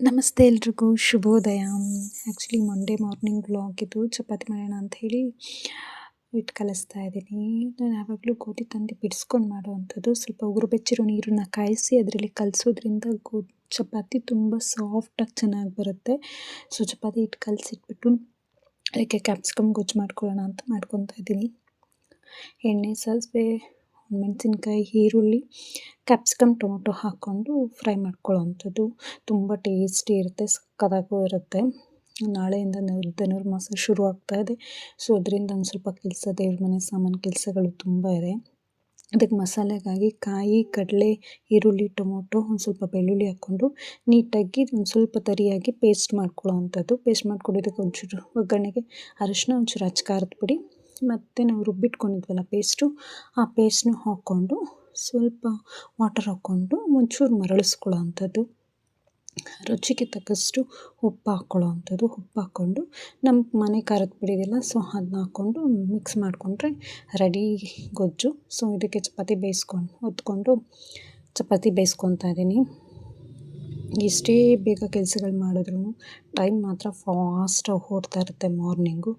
ನಮಸ್ತೆ ಎಲ್ರಿಗೂ ಶುಭೋದಯ. ಆ್ಯಕ್ಚುಲಿ ಮಂಡೇ ಮಾರ್ನಿಂಗ್ ವ್ಲಾಗ್ ಇದು. ಚಪಾತಿ ಮಾಡೋಣ ಅಂತ ಹೇಳಿ ಹಿಟ್ಟು ಕಲಿಸ್ತಾ ಇದ್ದೀನಿ. ನಾನು ಯಾವಾಗಲೂ ಗೋಧಿ ತಂದು ಬಿಡಿಸ್ಕೊಂಡು ಮಾಡುವಂಥದ್ದು. ಸ್ವಲ್ಪ ಉಗುರು ಬೆಚ್ಚಿರೋ ನೀರನ್ನು ಕಾಯಿಸಿ ಅದರಲ್ಲಿ ಕಲಸೋದ್ರಿಂದ ಚಪಾತಿ ತುಂಬ ಸಾಫ್ಟಾಗಿ ಚೆನ್ನಾಗಿ ಬರುತ್ತೆ. ಸೊ ಚಪಾತಿ ಹಿಟ್ಟು ಕಲಸಿಟ್ಬಿಟ್ಟು ಅದಕ್ಕೆ ಕ್ಯಾಪ್ಸಿಕಮ್ ಗೊಜ್ಜು ಮಾಡ್ಕೊಳ್ಳೋಣ ಅಂತ ಮಾಡ್ಕೊತಾ ಇದ್ದೀನಿ. ಎಣ್ಣೆ, ಸಾಸಿವೆ, ಮೆಣಸಿನ್ಕಾಯಿ, ಈರುಳ್ಳಿ, ಕ್ಯಾಪ್ಸಿಕಮ್, ಟೊಮೊಟೊ ಹಾಕ್ಕೊಂಡು ಫ್ರೈ ಮಾಡ್ಕೊಳ್ಳೋವಂಥದ್ದು. ತುಂಬ ಟೇಸ್ಟಿ ಇರುತ್ತೆ, ಸಕ್ಕತ್ತಾಗೂ ಇರುತ್ತೆ. ನಾಳೆಯಿಂದ ಧನುರ್ಮಾಸ ಶುರು ಆಗ್ತಾ ಇದೆ. ಸೊ ಅದರಿಂದ ಒಂದು ಸ್ವಲ್ಪ ಕೆಲಸ, ದೇವ್ರ ಮನೆ ಸಾಮಾನು ಕೆಲಸಗಳು ತುಂಬ ಇದೆ. ಅದಕ್ಕೆ ಮಸಾಲೆಗಾಗಿ ಕಾಯಿ, ಕಡಲೆ, ಈರುಳ್ಳಿ, ಟೊಮೊಟೊ, ಒಂದು ಸ್ವಲ್ಪ ಬೆಳ್ಳುಳ್ಳಿ ಹಾಕ್ಕೊಂಡು ನೀಟಾಗಿ ಒಂದು ಸ್ವಲ್ಪ ತರಿಯಾಗಿ ಪೇಸ್ಟ್ ಮಾಡ್ಕೊಳ್ಳೋವಂಥದ್ದು. ಪೇಸ್ಟ್ ಮಾಡ್ಕೊಂಡು ಇದಕ್ಕೆ ಒಂಚೂರು ಒಗ್ಗರಣೆಗೆ ಅರಿಶಿನ, ಒಂಚೂರು ಅಚ್ಚ ಖಾರದ ಪುಡಿ ಮತ್ತು ನಾವು ರುಬ್ಬಿಟ್ಕೊಂಡಿದ್ವಲ್ಲ ಪೇಸ್ಟು, ಆ ಪೇಸ್ಟ್ನ ಹಾಕ್ಕೊಂಡು ಸ್ವಲ್ಪ ವಾಟರ್ ಹಾಕ್ಕೊಂಡು ಒಂಚೂರು ಮರಳಿಸ್ಕೊಳ್ಳೋ ಅಂಥದ್ದು. ರುಚಿಗೆ ತಕ್ಕಷ್ಟು ಉಪ್ಪು ಹಾಕ್ಕೊಳ್ಳೋ ಉಪ್ಪು ಹಾಕ್ಕೊಂಡು ನಮ್ಮ ಮನೆ ಖಾರದ ಪುಡಿ ಇದೆಯಲ್ಲ, ಸೊ ಅದನ್ನ ಹಾಕ್ಕೊಂಡು ಮಿಕ್ಸ್ ಮಾಡಿಕೊಂಡ್ರೆ ರೆಡಿ ಗೊಜ್ಜು. ಸೊ ಇದಕ್ಕೆ ಚಪಾತಿ ಹೊತ್ಕೊಂಡು ಚಪಾತಿ ಬೇಯಿಸ್ಕೊತಾ ಇದ್ದೀನಿ. ಎಷ್ಟೇ ಬೇಗ ಕೆಲಸಗಳು ಮಾಡಿದ್ರೂ ಟೈಮ್ ಮಾತ್ರ ಫಾಸ್ಟಾಗಿ ಓಡ್ತಾ ಇರುತ್ತೆ ಮಾರ್ನಿಂಗು.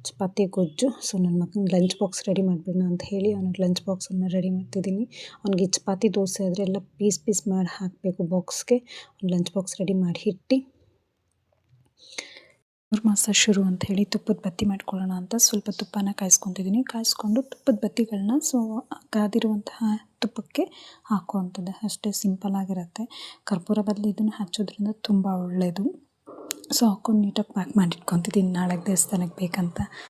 ಚಪಾತಿ ಗೊಜ್ಜು. ಸೊ ನನ್ನ ಮಗನಿಗೆ ಲಂಚ್ ಬಾಕ್ಸ್ ರೆಡಿ ಮಾಡಿಬಿಡೋಣ ಅಂತ ಹೇಳಿ ಅವನಿಗೆ ಲಂಚ್ ಬಾಕ್ಸನ್ನು ರೆಡಿ ಮಾಡ್ತಿದ್ದೀನಿ. ಅವನಿಗೆ ಚಪಾತಿ ದೋಸೆ ಆದರೆ ಎಲ್ಲ ಪೀಸ್ ಮಾಡಿ ಹಾಕಬೇಕು ಬಾಕ್ಸ್ಗೆ. ಒಂದು ಲಂಚ್ ಬಾಕ್ಸ್ ರೆಡಿ ಮಾಡಿ ಇಟ್ಟು ಧನುರ್ಮಾಸ ಶುರು ಅಂತ ಹೇಳಿ ತುಪ್ಪದ ಬತ್ತಿ ಮಾಡ್ಕೊಳ್ಳೋಣ ಅಂತ ಸ್ವಲ್ಪ ತುಪ್ಪನ ಕಾಯಿಸ್ಕೊತಿದ್ದೀನಿ. ಕಾಯಿಸ್ಕೊಂಡು ತುಪ್ಪದ ಬತ್ತಿಗಳನ್ನ ಕಾದಿರುವಂತಹ ತುಪ್ಪಕ್ಕೆ ಹಾಕುವಂಥದ್ದು. ಅಷ್ಟೇ ಸಿಂಪಲ್ಲಾಗಿರುತ್ತೆ. ಕರ್ಪೂರ ಬದಲು ಇದನ್ನು ಹಚ್ಚೋದ್ರಿಂದ ತುಂಬ ಒಳ್ಳೆಯದು. ಸೊ ಹಾಕ್ಕೊಂಡು ನೀಟಾಗಿ ಪ್ಯಾಕ್ ಮಾಡಿ ಇಟ್ಕೊತಿದ್ದೀನಿ ನಾಳೆಗೆ ದೇವಸ್ಥಾನಕ್ಕೆ ಬೇಕಂತ.